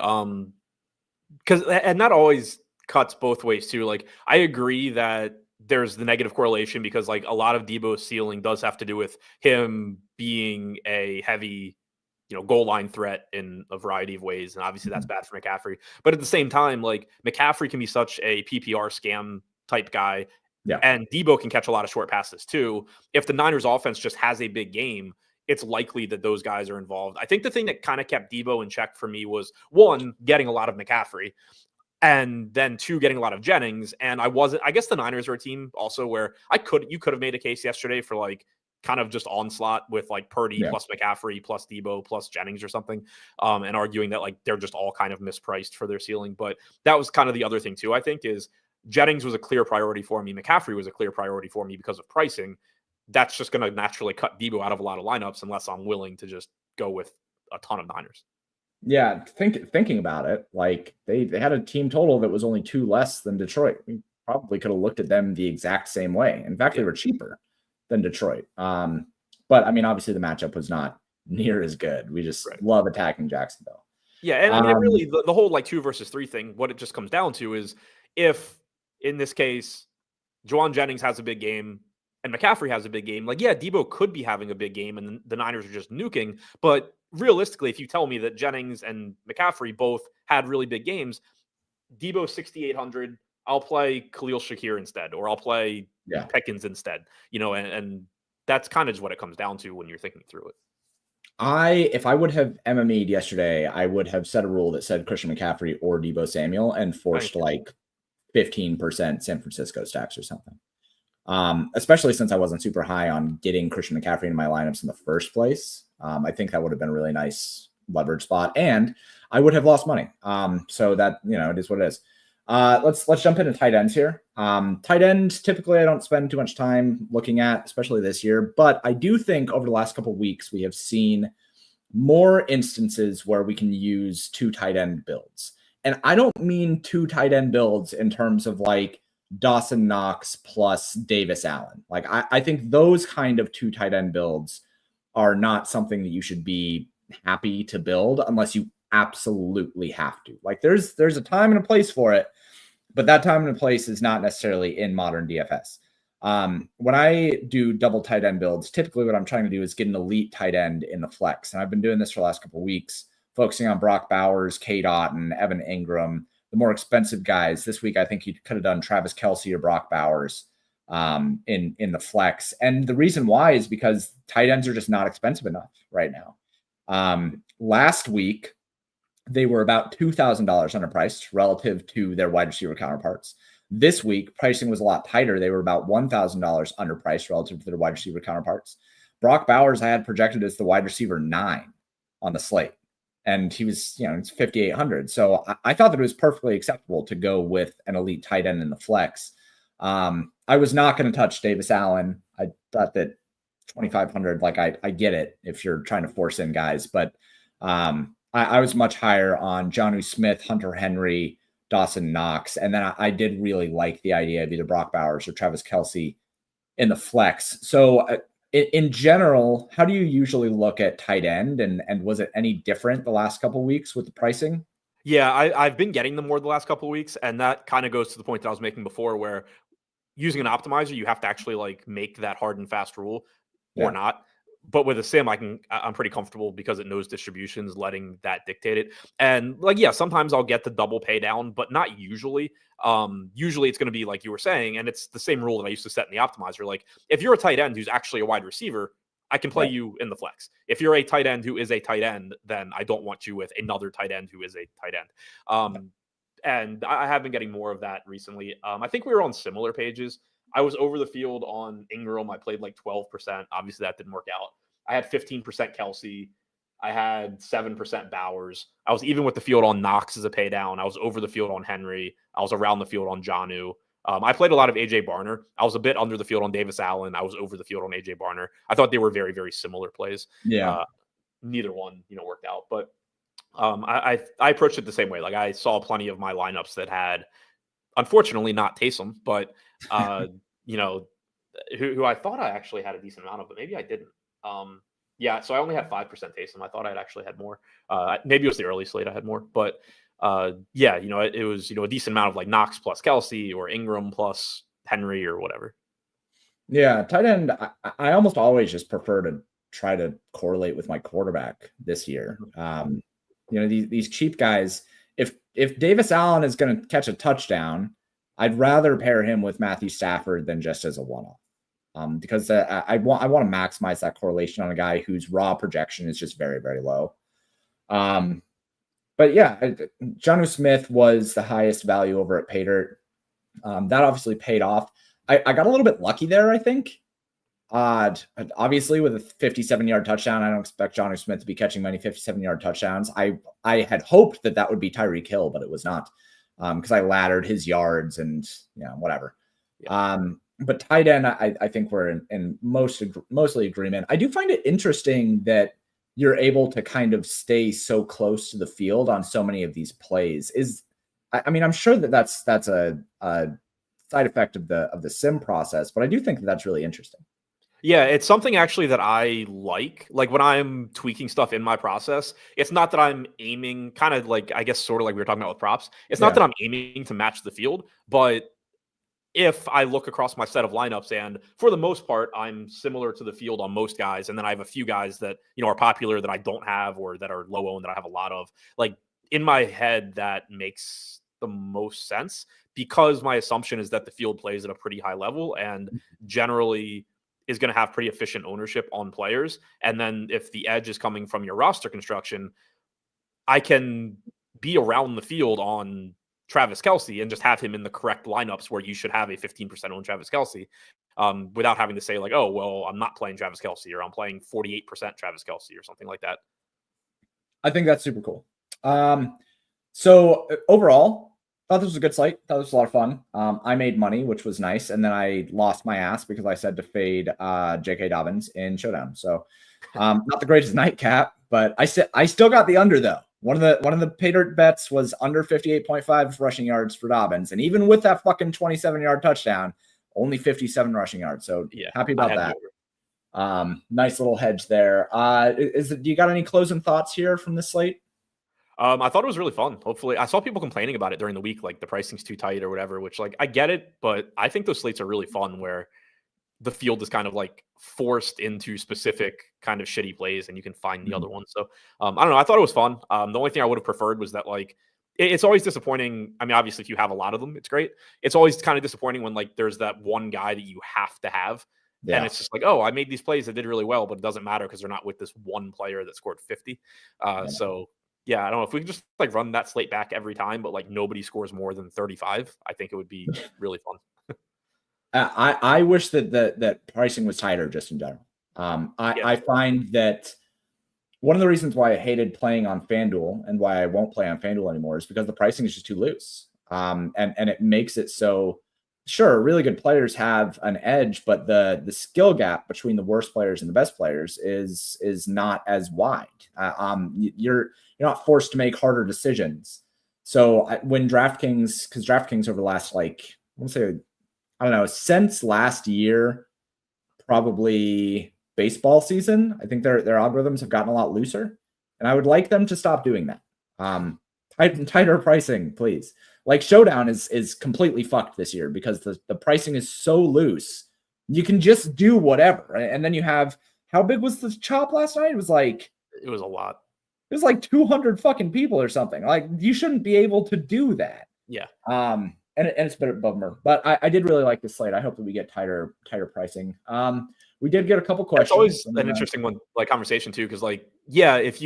Because that always cuts both ways too. Like I agree that there's the negative correlation because like a lot of Debo's ceiling does have to do with him being a heavy, goal line threat in a variety of ways. And obviously that's bad for McCaffrey. But at the same time, like McCaffrey can be such a PPR scam type guy. Yeah. And Debo can catch a lot of short passes too. If the Niners offense just has a big game, it's likely that those guys are involved. I think the thing that kind of kept Debo in check for me was one, getting a lot of McCaffrey, and then two, getting a lot of Jennings. And I guess the Niners are a team also where you could have made a case yesterday for like kind of just onslaught with like Purdy plus McCaffrey plus Debo plus Jennings or something, and arguing that like they're just all kind of mispriced for their ceiling. But that was kind of the other thing too, I think, is Jennings was a clear priority for me. McCaffrey was a clear priority for me because of pricing. That's just going to naturally cut Debo out of a lot of lineups unless I'm willing to just go with a ton of Niners. Yeah, thinking about it, like they had a team total that was only 2 less than Detroit. We probably could have looked at them the exact same way. In fact, they were cheaper than Detroit. But I mean, obviously the matchup was not near as good. We just love attacking Jacksonville. Yeah, and I mean, really, the whole like 2 versus 3 thing, what it just comes down to is if, in this case, Juwan Jennings has a big game and McCaffrey has a big game, like, yeah, Debo could be having a big game and the Niners are just nuking. But realistically, if you tell me that Jennings and McCaffrey both had really big games, Debo 6,800. I'll play Khalil Shakir instead, or I'll play Pickens instead. And that's kind of just what it comes down to when you're thinking through it. If I would have MME'd yesterday, I would have set a rule that said Christian McCaffrey or Debo Samuel and forced like 15% San Francisco stacks or something. Especially since I wasn't super high on getting Christian McCaffrey in my lineups in the first place. I think that would have been a really nice leverage spot, and I would have lost money. So that, it is what it is. Let's jump into tight ends here. Tight end, typically I don't spend too much time looking at, especially this year, but I do think over the last couple of weeks, we have seen more instances where we can use 2 tight end builds. And I don't mean 2 tight end builds in terms of like Dawson Knox plus Davis Allen. Like I think those kind of 2 tight end builds are not something that you should be happy to build unless you absolutely have to. Like there's a time and a place for it, but that time and a place is not necessarily in modern DFS. When I do double tight end builds, typically what I'm trying to do is get an elite tight end in the flex. And I've been doing this for the last couple of weeks, focusing on Brock Bowers, K-Dot, and Evan Ingram, the more expensive guys. This week, I think you could have done Travis Kelce or Brock Bowers in the flex. And the reason why is because tight ends are just not expensive enough right now. Last week, they were about $2,000 underpriced relative to their wide receiver counterparts. This week, pricing was a lot tighter. They were about $1,000 underpriced relative to their wide receiver counterparts. Brock Bowers, I had projected as the wide receiver 9 on the slate, and he was, it's 5,800. So I thought that it was perfectly acceptable to go with an elite tight end in the flex. I was not going to touch Davis Allen. I thought that 2,500, like I get it if you're trying to force in guys, but I was much higher on Jonnu Smith, Hunter Henry, Dawson Knox. And then I did really like the idea of either Brock Bowers or Travis Kelce in the flex. So in general, how do you usually look at tight end? And was it any different the last couple of weeks with the pricing? Yeah, I've been getting them more the last couple of weeks. And that kind of goes to the point that I was making before, where using an optimizer, you have to actually like make that hard and fast rule or not. But with a sim, I'm pretty comfortable because it knows distributions, letting that dictate it. And like, sometimes I'll get the double pay down, but not usually. Usually it's going to be like you were saying, and it's the same rule that I used to set in the optimizer. Like if you're a tight end who's actually a wide receiver, I can play you in the flex. If you're a tight end who is a tight end, then I don't want you with another tight end who is a tight end. And I have been getting more of that recently. I think we were on similar pages. I was over the field on Ingram. I played like 12%. Obviously, that didn't work out. I had 15% Kelce. I had 7% Bowers. I was even with the field on Knox as a pay down. I was over the field on Henry. I was around the field on Jonnu. I played a lot of AJ Barner. I was a bit under the field on Davis Allen. I was over the field on AJ Barner. I thought they were very, very similar plays. Neither one, worked out. But I approached it the same way. Like I saw plenty of my lineups that had, unfortunately, not Taysom, but who I thought I actually had a decent amount of, but maybe I didn't. So I only had 5% Taysom. I thought I'd actually had more. Maybe it was the early slate I had more, but it was a decent amount of like Knox plus Kelce or Ingram plus Henry or whatever. Yeah, tight end. I almost always just prefer to try to correlate with my quarterback this year. These cheap guys. If Davis Allen is going to catch a touchdown, I'd rather pair him with Matthew Stafford than just as a one-off. Because I want to maximize that correlation on a guy whose raw projection is just very, very low. But Jonnu Smith was the highest value over at Paydirt. That obviously paid off. I got a little bit lucky there, I think. Obviously, with a 57-yard touchdown, I don't expect Jonnu Smith to be catching many 57-yard touchdowns. I had hoped that would be Tyreek Hill, but it was not, because I laddered his yards and whatever. But tight end, I think we're in mostly agreement. I do find it interesting that you're able to kind of stay so close to the field on so many of these plays. I'm sure that's a side effect of the sim process, but I do think that's really interesting. Yeah, it's something actually that I like. Like when I'm tweaking stuff in my process, it's not that I'm aiming, kind of like, I guess, sort of like we were talking about with props. It's not that I'm aiming to match the field, but if I look across my set of lineups, and for the most part, I'm similar to the field on most guys, and then I have a few guys that are popular that I don't have or that are low owned that I have a lot of. Like in my head, that makes the most sense because my assumption is that the field plays at a pretty high level and generally is going to have pretty efficient ownership on players. And then if the edge is coming from your roster construction, I can be around the field on Travis Kelce and just have him in the correct lineups where you should have a 15% owned Travis Kelce without having to say like, oh, well, I'm not playing Travis Kelce or I'm playing 48% Travis Kelce or something like that. I think that's super cool. So overall, thought this was a good slate. Thought this was a lot of fun. I made money, which was nice. And then I lost my ass because I said to fade J.K. Dobbins in Showdown. So not the greatest nightcap, but I still got the under though. One of the pay dirt bets was under 58.5 rushing yards for Dobbins. And even with that fucking 27-yard touchdown, only 57 rushing yards. So yeah, happy about that. Nice little hedge there. Do you got any closing thoughts here from this slate? I thought it was really fun. Hopefully, I saw people complaining about it during the week, like the pricing's too tight or whatever, which like I get it, but I think those slates are really fun where the field is kind of like forced into specific kind of shitty plays and you can find the other ones. So I don't know. I thought it was fun. The only thing I would have preferred was that like, it's always disappointing. I mean, obviously if you have a lot of them, it's great. It's always kind of disappointing when like, there's that one guy that you have to have. Yeah. And it's just like, oh, I made these plays that did really well, but it doesn't matter because they're not with this one player that scored 50. So yeah, I don't know if we can just like run that slate back every time, but like nobody scores more than 35. I think it would be really fun. I wish that pricing was tighter just in general. I find that one of the reasons why I hated playing on FanDuel and why I won't play on FanDuel anymore is because the pricing is just too loose. And it makes it so, sure, really good players have an edge, but the skill gap between the worst players and the best players is not as wide. You're not forced to make harder decisions. So when DraftKings over the last, like, I want to say, I don't know, since last year, probably baseball season, I think their algorithms have gotten a lot looser, and I would like them to stop doing that. Tighter pricing, please. Like Showdown is completely fucked this year because the pricing is so loose. You can just do whatever. And then you have, how big was the chop last night? It was a lot. It was like 200 fucking people or something. Like you shouldn't be able to do that. Yeah. And it's a bit of a bummer, but I did really like this slate. I hope that we get tighter pricing. We did get a couple questions. It's always an interesting one, like conversation too, because like, yeah, if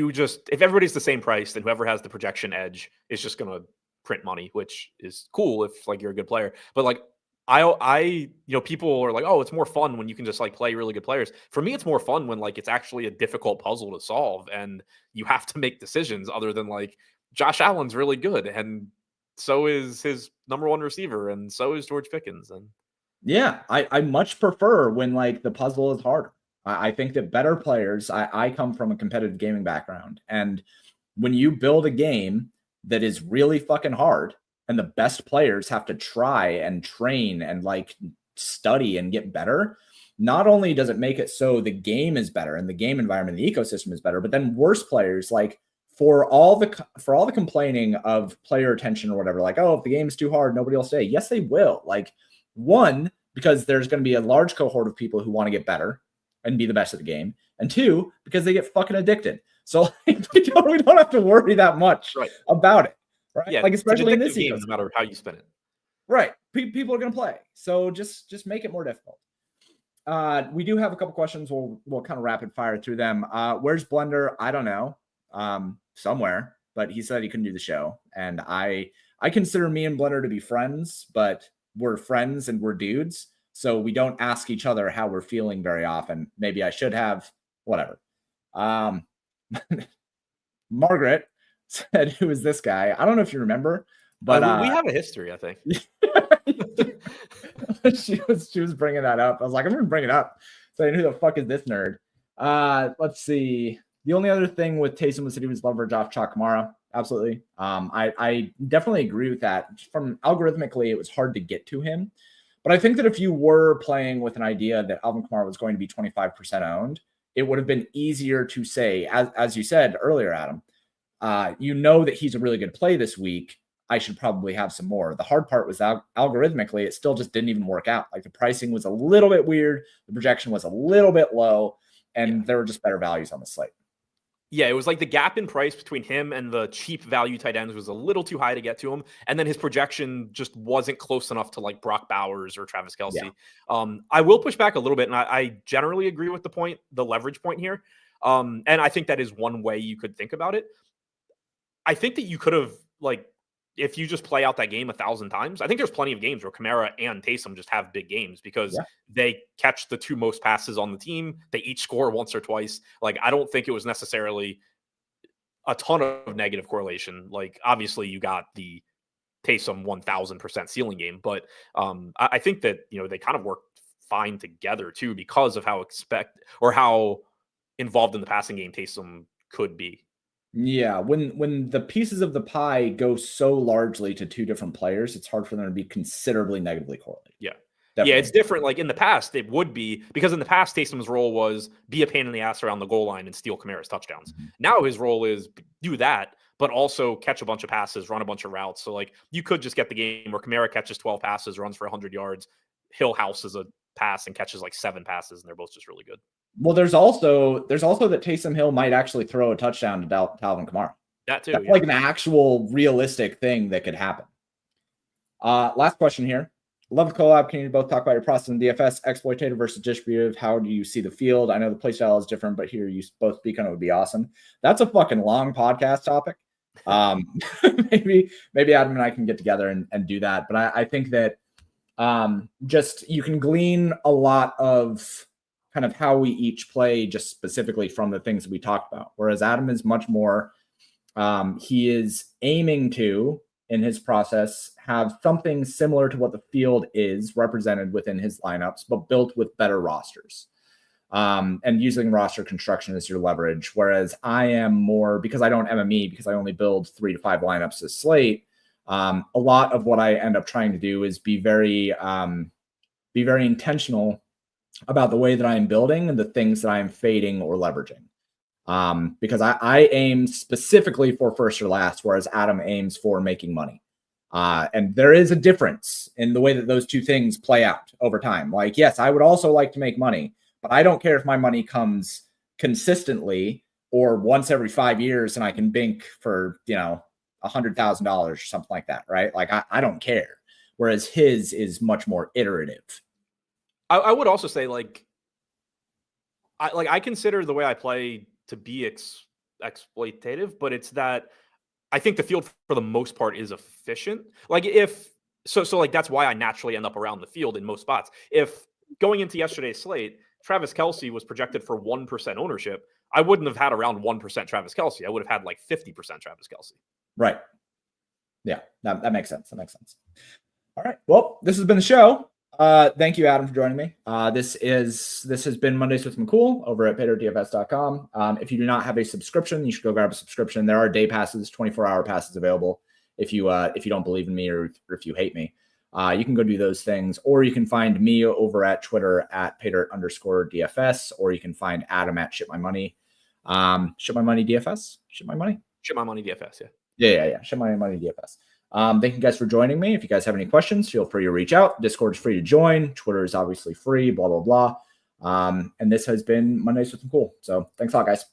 everybody's the same price, then whoever has the projection edge is just gonna print money, which is cool if like you're a good player. But like I people are like, oh, it's more fun when you can just like play really good players. For me, it's more fun when like it's actually a difficult puzzle to solve and you have to make decisions other than like Josh Allen's really good and so is his number one receiver, and so is George Pickens. And yeah, I much prefer when like the puzzle is harder. I think that better players, I come from a competitive gaming background, and when you build a game that is really fucking hard and the best players have to try and train and like study and get better, not only does it make it so the game is better and the game environment, the ecosystem is better, but then worse players, like for all the complaining of player attention or whatever, like, oh, if the game is too hard, nobody will stay. Yes, they will. Like, one, because there's going to be a large cohort of people who want to get better and be the best at the game. And two, because they get fucking addicted. So like, we don't have to worry that much about it. Right. Yeah, like, especially in this game, no matter how you spin it. Right. People are going to play. So just make it more difficult. We do have a couple questions. We'll kind of rapid fire through them. Where's Blender? I don't know. Somewhere, but he said he couldn't do the show. And I consider me and Blender to be friends, but we're friends and we're dudes. So we don't ask each other how we're feeling very often. Maybe I should have, whatever. Margaret said, who is this guy? I don't know if you remember, but we have a history, I think. she was bringing that up. I was like, I'm going to bring it up. Saying, who the fuck is this nerd? Let's see. The only other thing with Taysom was that he was leverage off Chalk Kamara. Absolutely. I definitely agree with that. From algorithmically, it was hard to get to him. But I think that if you were playing with an idea that Alvin Kamara was going to be 25% owned, it would have been easier to say, as you said earlier, Adam, that he's a really good play this week. I should probably have some more. The hard part was algorithmically, it still just didn't even work out. Like the pricing was a little bit weird. The projection was a little bit low, and there were just better values on the slate. Yeah, it was like the gap in price between him and the cheap value tight ends was a little too high to get to him. And then his projection just wasn't close enough to like Brock Bowers or Travis Yeah. Kelce. I will push back a little bit, and I generally agree with the leverage point here. And I think that is one way you could think about it. I think that you could have, like, if you just play out that game 1,000 times, I think there's plenty of games where Kamara and Taysom just have big games because they catch the two most passes on the team. They each score once or twice. Like, I don't think it was necessarily a ton of negative correlation. Like, obviously you got the Taysom 1,000% ceiling game, but I think that, they kind of work fine together too, because of how how involved in the passing game Taysom could be. Yeah, when the pieces of the pie go so largely to two different players, it's hard for them to be considerably negatively correlated. Yeah. Definitely. Yeah, it's different. Like in the past, it would be, because in the past, Taysom's role was be a pain in the ass around the goal line and steal Kamara's touchdowns. Mm-hmm. Now his role is do that, but also catch a bunch of passes, run a bunch of routes. So like you could just get the game where Kamara catches 12 passes, runs for 100 yards. Hill houses a pass and catches like 7 passes, and they're both just really good. Well, there's also that Taysom Hill might actually throw a touchdown to Alvin Kamara. That too. That's like an actual realistic thing that could happen. Last question here. Love the collab. Can you both talk about your process in DFS, exploitative versus distributive? How do you see the field? I know the play style is different, but here you both speak on it would be awesome. That's a fucking long podcast topic. Maybe Adam and I can get together and do that. But I think that just you can glean a lot of kind of how we each play just specifically from the things that we talked about. Whereas Adam is much more, he is aiming to, in his process, have something similar to what the field is represented within his lineups, but built with better rosters. And using roster construction as your leverage. Whereas I am more, because I don't MME, because I only build 3 to 5 lineups as Slate, a lot of what I end up trying to do is be very intentional about the way that I'm building and the things that I'm fading or leveraging. Because I aim specifically for first or last, whereas Adam aims for making money. And there is a difference in the way that those two things play out over time. Like, yes, I would also like to make money, but I don't care if my money comes consistently or once every 5 years and I can bank for, $100,000 or something like that, right? Like, I don't care. Whereas his is much more iterative. I would also say, I consider the way I play to be exploitative, but it's that I think the field for the most part is efficient. Like that's why I naturally end up around the field in most spots. If going into yesterday's slate, Travis Kelce was projected for 1% ownership, I wouldn't have had around 1% Travis Kelce. I would have had like 50% Travis Kelce. Right. Yeah, that makes sense. That makes sense. All right. Well, this has been the show. Thank you, Adam, for joining me. This has been Mondays with McCool over at PayDirtDFS.com. If you do not have a subscription, you should go grab a subscription. There are day passes, 24-hour passes available. If you don't believe in me or if you hate me, you can go do those things, or you can find me over at Twitter at PayDirt_DFS, or you can find Adam at ShipMyMoney. ShipMyMoney DFS. ShipMyMoney. ShipMyMoney DFS. Yeah. Yeah. ShipMyMoney DFS. Thank you guys for joining me. If you guys have any questions, feel free to reach out. Discord is free to join. Twitter is obviously free, blah, blah, blah. And this has been Mondays with McCool. So thanks a lot, guys.